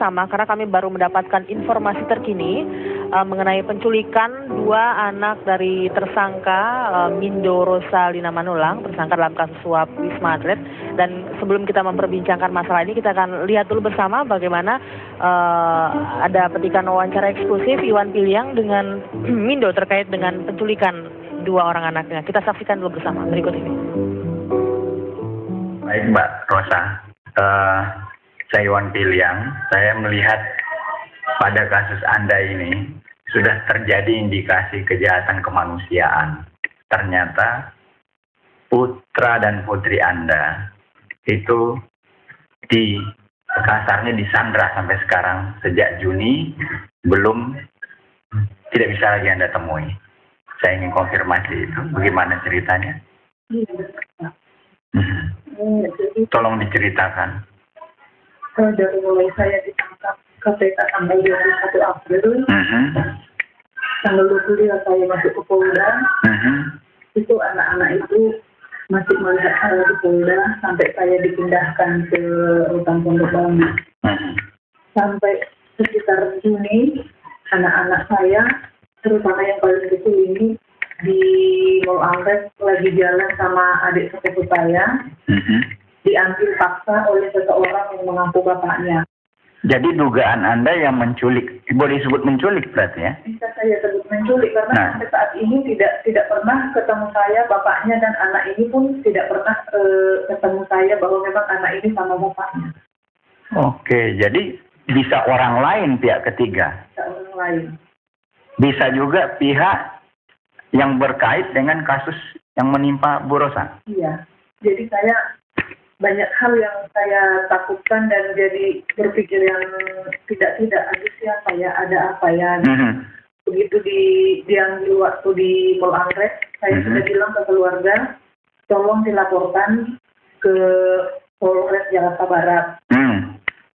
Sama karena kami baru mendapatkan informasi terkini mengenai penculikan dua anak dari tersangka Mindo Rosalina Manulang, tersangka dalam kasus suap Wisma Atlet. Dan sebelum kita memperbincangkan masalah ini, kita akan lihat dulu bersama bagaimana ada petikan wawancara eksklusif Iwan Piliang dengan Mindo terkait dengan penculikan dua orang anaknya. Kita saksikan dulu bersama berikut ini. Baik Mbak Rosa, saya Iwan Piliang. Saya melihat pada kasus Anda ini sudah terjadi indikasi kejahatan kemanusiaan. Ternyata putra dan putri Anda itu kasarnya disandra sampai sekarang. Sejak Juni tidak bisa lagi Anda temui. Saya ingin konfirmasi itu, bagaimana ceritanya? Tolong diceritakan. Dari mulai saya ditangkap KPK tanggal 21 April, tanggal 22 saya masuk ke Polda, itu anak-anak itu masih melihat saya di Polda sampai saya dipindahkan ke Rutan Pondok Bambu. Sampai sekitar Juni, anak-anak saya, terutama yang paling kecil ini, di Mall Anggrek lagi jalan sama adik sepupu saya, diambil paksa oleh seseorang yang mengaku bapaknya. Jadi dugaan Anda yang menculik, boleh disebut menculik berarti ya? Bisa saya sebut menculik karena sampai saat ini tidak pernah ketemu saya bapaknya, dan anak ini pun tidak pernah ketemu saya bahwa memang anak ini sama bapaknya. Oke, jadi bisa orang lain pihak ketiga? Bisa orang lain. Bisa juga pihak yang berkait dengan kasus yang menimpa Bu Rosa? Iya, jadi saya banyak hal yang saya takutkan dan jadi berpikir yang tidak ada siapa ya, ada apa ya. Begitu diambil waktu di Mall Anggrek, saya sudah bilang ke keluarga, tolong dilaporkan ke Polres Jakarta Barat.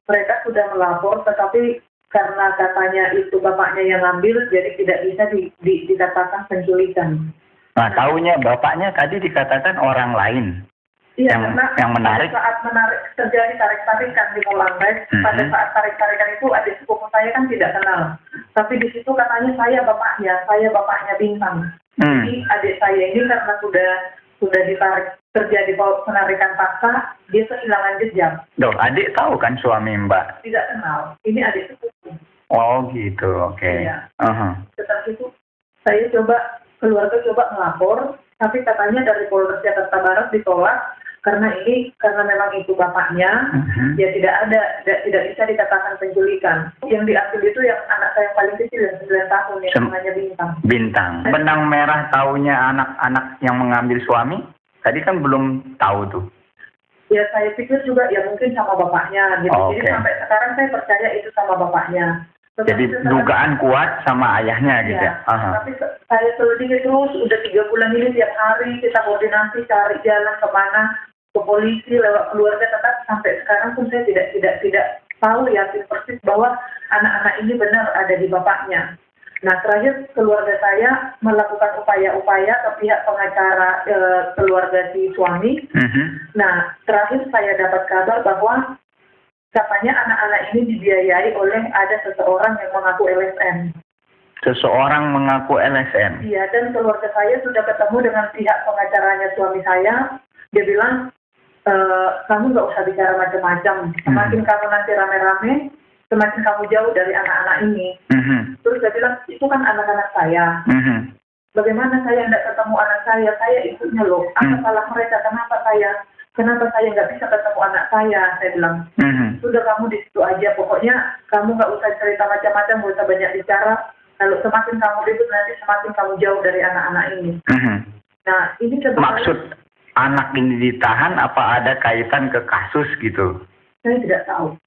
Mereka sudah melapor, tetapi karena katanya itu bapaknya yang ngambil, jadi tidak bisa dikatakan penculikan. Nah, taunya bapaknya tadi dikatakan orang lain. Iya, yang menarik. Pada saat terjadi tarik-tarikan di Mall Anggrek, pada saat tarik-tarikan itu adik sepupu saya kan tidak kenal. Tapi di situ katanya saya bapaknya Bintang. Jadi adik saya ini karena sudah ditarik, terjadi penarikan paksa, dia kehilangan jejak. Loh, adik tahu kan suami Mbak? Tidak kenal. Ini adik sepupu. Oh gitu, oke. Iya. Setelah itu saya keluarga coba melapor, tapi katanya dari Polres Jakarta Barat ditolak karena memang itu bapaknya, ya tidak bisa dikatakan penculikan. Yang diambil itu yang anak saya yang paling kecil yang 9 tahun yang namanya Bintang. Benang merah taunya anak-anak yang mengambil suami? Tadi kan belum tahu tuh. Ya saya pikir juga ya mungkin sama bapaknya gitu. Jadi sampai sekarang saya percaya itu sama bapaknya. Jadi dugaan kuat sama ayahnya gitu ya? Tapi saya selidiki terus, udah 3 bulan ini tiap hari kita koordinasi cari jalan kemana, ke polisi, lewat keluarga, tetap sampai sekarang pun saya tidak tahu yakin persis bahwa anak-anak ini benar ada di bapaknya. Nah terakhir keluarga saya melakukan upaya-upaya ke pihak pengacara keluarga si suami. Nah terakhir saya dapat kabar bahwa katanya anak-anak ini dibiayai oleh ada seseorang yang mengaku LSM. Seseorang mengaku LSM? Iya, dan keluarga saya sudah ketemu dengan pihak pengacaranya suami saya. Dia bilang, kamu nggak usah bicara macam-macam. Semakin kamu nanti rame-rame, semakin kamu jauh dari anak-anak ini. Terus dia bilang, itu kan anak-anak saya. Bagaimana saya tidak ketemu anak saya? Saya ibunya loh. Apa salah mereka? Kenapa saya nggak bisa ketemu anak saya? Saya bilang, sudah kamu di situ aja. Pokoknya kamu nggak usah cerita macam-macam, nggak usah banyak bicara. Kalau semakin kamu ribut nanti semakin kamu jauh dari anak-anak ini. Nah, ini maksud anak ini ditahan apa ada kaitan ke kasus gitu? Saya tidak tahu.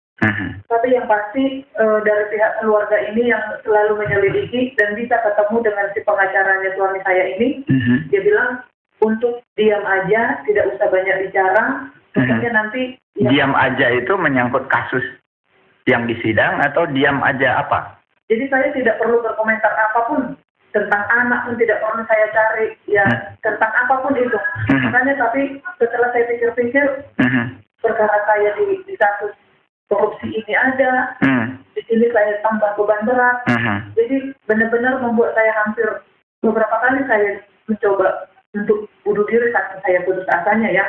Tapi yang pasti dari pihak keluarga ini yang selalu menyelidiki dan bisa ketemu dengan si pengacaranya suami saya ini, dia bilang, untuk diam aja, tidak usah banyak bicara. Pokoknya nanti diam aja itu menyangkut kasus yang disidang atau diam aja apa? Jadi saya tidak perlu berkomentar apapun tentang anak, pun tidak perlu saya cari ya tentang apapun itu. Makanya tapi setelah saya pikir-pikir perkara saya di kasus korupsi ini ada, di sini saya tambah beban berat. Jadi benar-benar membuat saya hampir beberapa kali saya mencoba untuk bunuh diri saking saya putus asanya ya.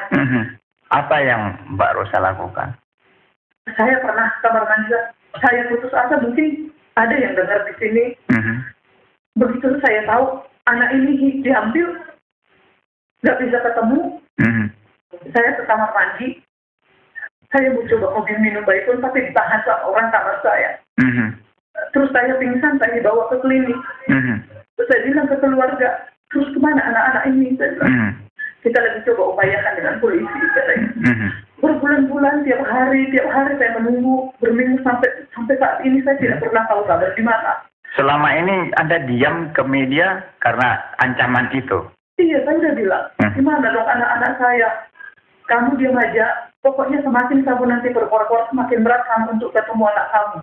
Apa yang Mbak Rosa lakukan? Saya pernah kamar mandi, saya putus asa, mungkin ada yang dengar di sini. Begitu saya tahu anak ini diambil, nggak bisa ketemu, saya ke kamar mandi. Saya mau coba mobil minum baikun, tapi ditahan sama orang kamar saya. Terus saya pingsan, saya dibawa ke klinik. Terus saya bilang ke keluarga, terus kemana anak-anak ini? Saya bilang, kita lagi coba upayakan dengan polisi. Berbulan-bulan, tiap hari saya menunggu, berminggu sampai saat ini saya tidak pernah tahu kabar di mana. Selama ini Anda diam ke media karena ancaman itu? Iya, saya udah bilang, gimana dong anak-anak saya? Kamu diam aja. Pokoknya semakin kamu nanti berkor-kor, semakin berat kamu untuk ketemu anak kamu.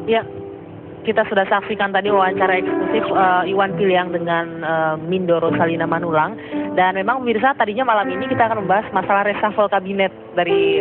Ya, kita sudah saksikan tadi wawancara eksklusif Iwan Piliang dengan Mindoro Salina Manulang. Dan memang pemirsa, tadinya malam ini kita akan membahas masalah reshuffle kabinet dari